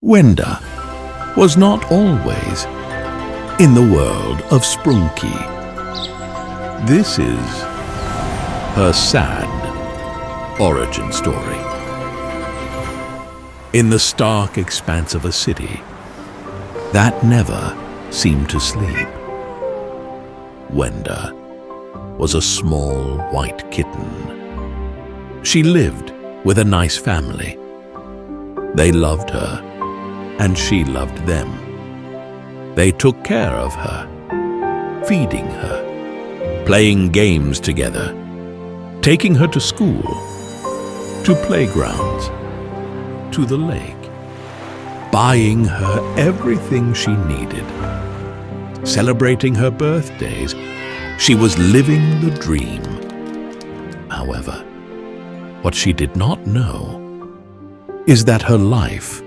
Wenda was not always in the world of Sprunki. This is her sad origin story. In the stark expanse of a city that never seemed to sleep, Wenda was a small white kitten. She lived with a nice family. They loved her, and she loved them. They took care of her, feeding her, playing games together, taking her to school, to playgrounds, to the lake, buying her everything she needed, celebrating her birthdays. She was living the dream. However, what she did not know is that her life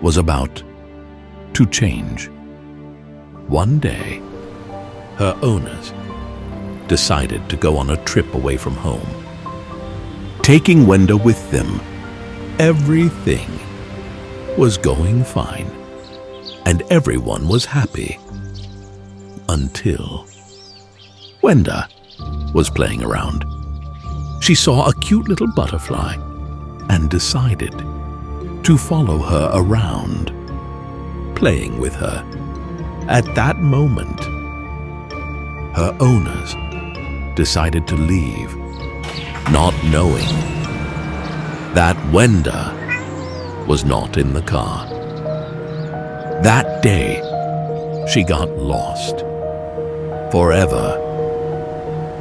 was about to change. One day, her owners decided to go on a trip away from home. Taking Wenda with them, everything was going fine, and everyone was happy. Until Wenda was playing around. She saw a cute little butterfly and decided to follow her around, playing with her. At that moment, her owners decided to leave, not knowing that Wenda was not in the car. That day, she got lost. Forever,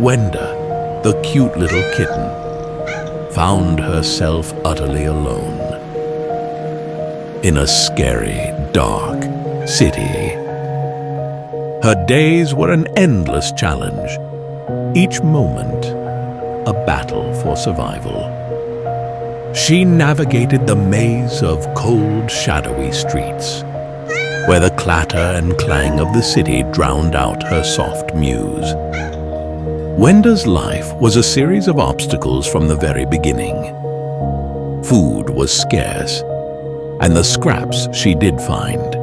Wenda, the cute little kitten, found herself utterly alone in a scary, dark city. Her days were an endless challenge, each moment a battle for survival. She navigated the maze of cold, shadowy streets, where the clatter and clang of the city drowned out her soft muse. Wenda's life was a series of obstacles from the very beginning. Food was scarce, and the scraps she did find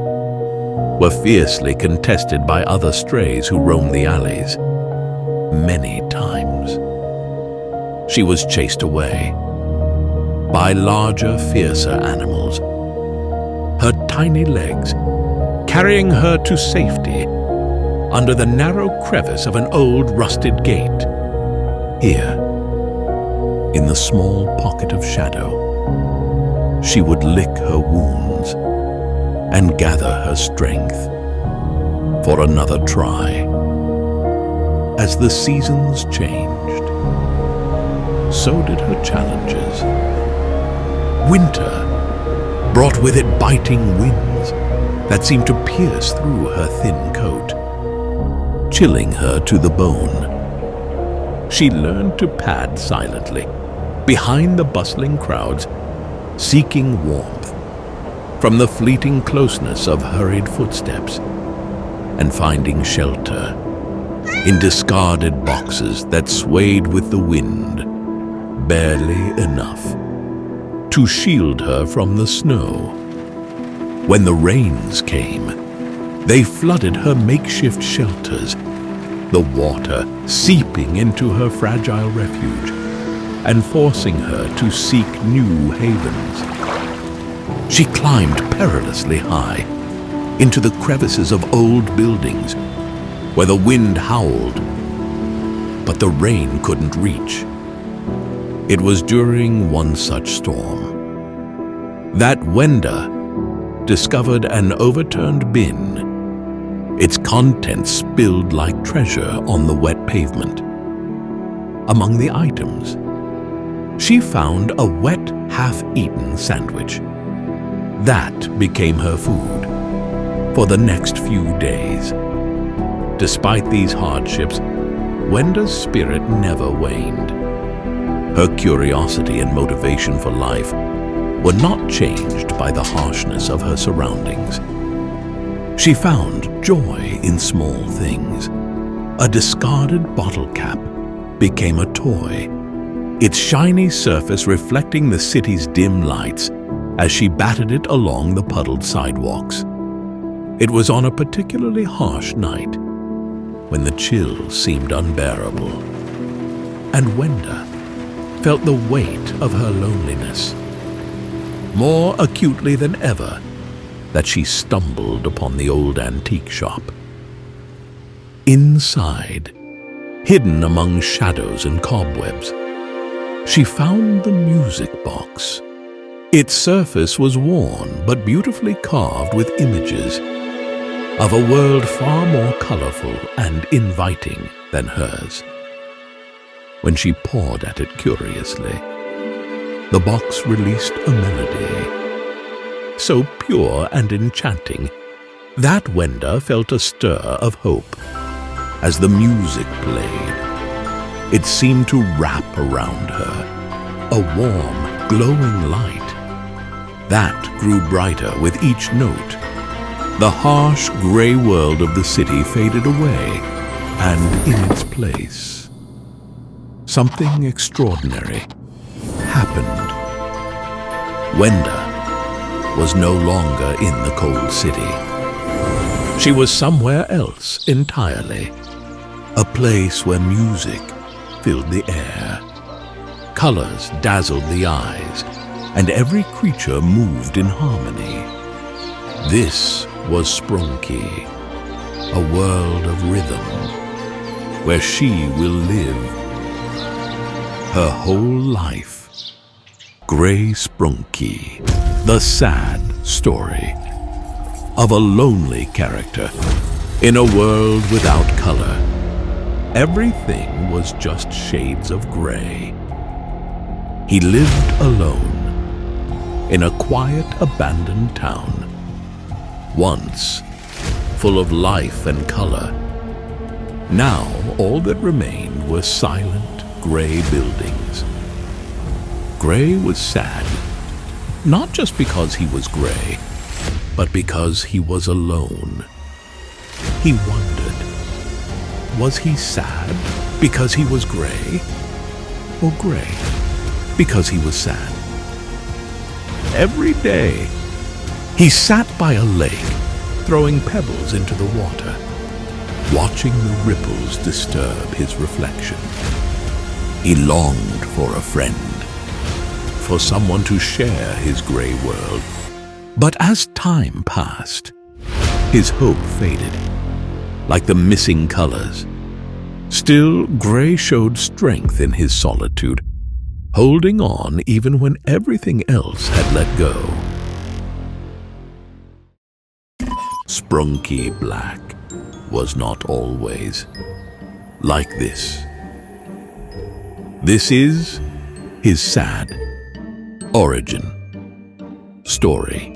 were fiercely contested by other strays who roamed the alleys. Many times, she was chased away by larger, fiercer animals, her tiny legs carrying her to safety under the narrow crevice of an old rusted gate. Here, in the small pocket of shadow, she would lick her wounds and gather her strength for another try. As the seasons changed, so did her challenges. Winter brought with it biting winds that seemed to pierce through her thin coat, chilling her to the bone. She learned to pad silently behind the bustling crowds, seeking warmth from the fleeting closeness of hurried footsteps, and finding shelter in discarded boxes that swayed with the wind, barely enough to shield her from the snow. When the rains came, they flooded her makeshift shelters, the water seeping into her fragile refuge and forcing her to seek new havens. She climbed perilously high into the crevices of old buildings where the wind howled, but the rain couldn't reach. It was during one such storm that Wenda discovered an overturned bin, its contents spilled like treasure on the wet pavement. Among the items, she found a wet, half-eaten sandwich. That became her food for the next few days. Despite these hardships, Wenda's spirit never waned. Her curiosity and motivation for life were not changed by the harshness of her surroundings. She found joy in small things. A discarded bottle cap became a toy, its shiny surface reflecting the city's dim lights as she battered it along the puddled sidewalks. It was on a particularly harsh night, when the chill seemed unbearable, and Wenda felt the weight of her loneliness more acutely than ever that she stumbled upon the old antique shop. Inside, hidden among shadows and cobwebs, she found the music box. Its surface was worn but beautifully carved with images of a world far more colorful and inviting than hers. When she pawed at it curiously, the box released a melody so pure and enchanting that Wenda felt a stir of hope as the music played. It seemed to wrap around her, a warm, glowing light that grew brighter with each note. The harsh, gray world of the city faded away, and in its place, something extraordinary happened. Wenda was no longer in the cold city. She was somewhere else entirely, a place where music filled the air, colors dazzled the eyes, and every creature moved in harmony. This was Sprunki, a world of rhythm, where she will live her whole life. Grey Sprunki, the sad story of a lonely character in a world without color. Everything was just shades of gray. He lived alone in a quiet, abandoned town, once full of life and color. Now all that remained were silent, gray buildings. Gray was sad, not just because he was gray, but because he was alone. He wondered, was he sad because he was gray, or gray because he was sad? Every day, he sat by a lake, throwing pebbles into the water, watching the ripples disturb his reflection. He longed for a friend, for someone to share his gray world. But as time passed, his hope faded, like the missing colors. Still, Gray showed strength in his solitude, holding on even when everything else had let go. Sprunki Black was not always like this. This is his sad origin story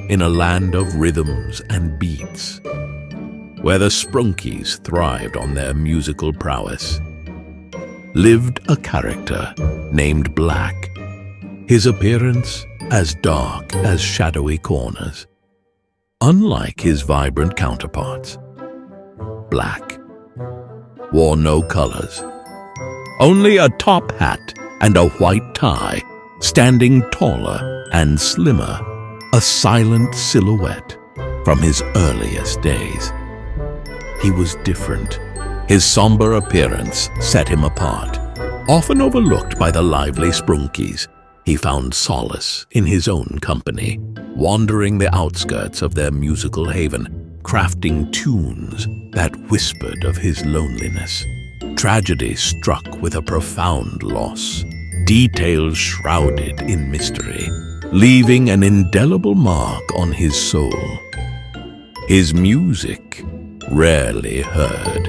in a land of rhythms and beats, where the Sprunkis thrived on their musical prowess. Lived a character named Black, his appearance as dark as shadowy corners. Unlike his vibrant counterparts, Black wore no colors, only a top hat and a white tie, standing taller and slimmer, a silent silhouette from his earliest days. He was different. His somber appearance set him apart. Often overlooked by the lively Sprunkis, he found solace in his own company, wandering the outskirts of their musical haven, crafting tunes that whispered of his loneliness. Tragedy struck with a profound loss, details shrouded in mystery, leaving an indelible mark on his soul. His music, rarely heard,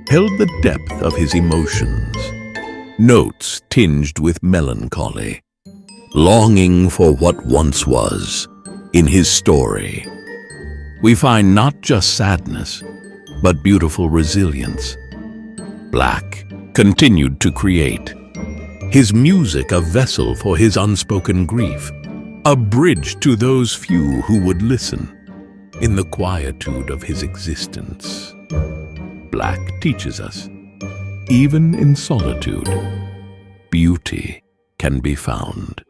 held the depth of his emotions, notes tinged with melancholy, longing for what once was. In his story, we find not just sadness, but beautiful resilience. Black continued to create, his music a vessel for his unspoken grief, a bridge to those few who would listen. In the quietude of his existence, Black teaches us, even in solitude, beauty can be found.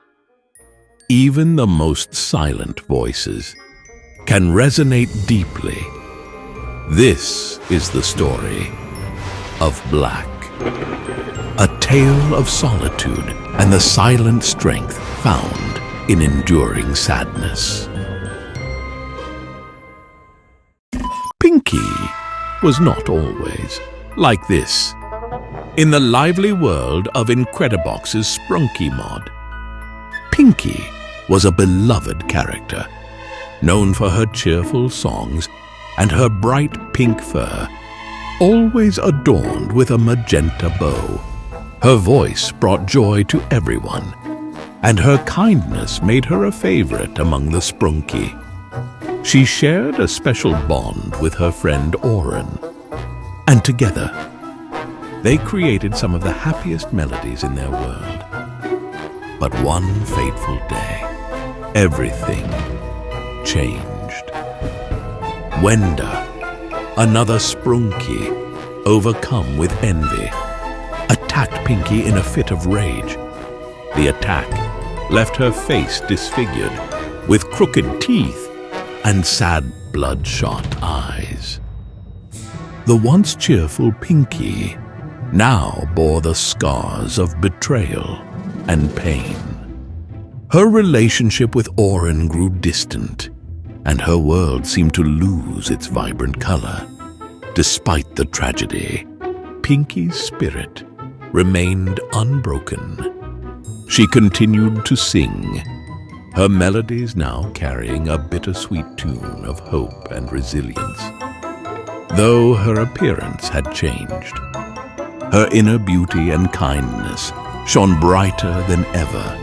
Even the most silent voices can resonate deeply. This is the story of Black, a tale of solitude and the silent strength found in enduring sadness. Pinky was not always like this. In the lively world of Incredibox's Sprunki mod, Pinky was a beloved character, known for her cheerful songs and her bright pink fur, always adorned with a magenta bow. Her voice brought joy to everyone, and her kindness made her a favorite among the Sprunki. She shared a special bond with her friend Oren, and together they created some of the happiest melodies in their world. But one fateful day, everything changed. Wenda, another Sprunki, overcome with envy, attacked Pinky in a fit of rage. The attack left her face disfigured, with crooked teeth and sad bloodshot eyes. The once cheerful Pinky now bore the scars of betrayal and pain. Her relationship with Oren grew distant, and her world seemed to lose its vibrant color. Despite the tragedy, Pinky's spirit remained unbroken. She continued to sing, her melodies now carrying a bittersweet tune of hope and resilience. Though her appearance had changed, her inner beauty and kindness shone brighter than ever.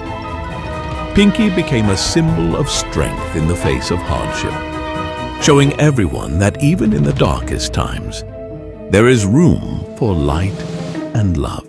Pinky became a symbol of strength in the face of hardship, showing everyone that even in the darkest times, there is room for light and love.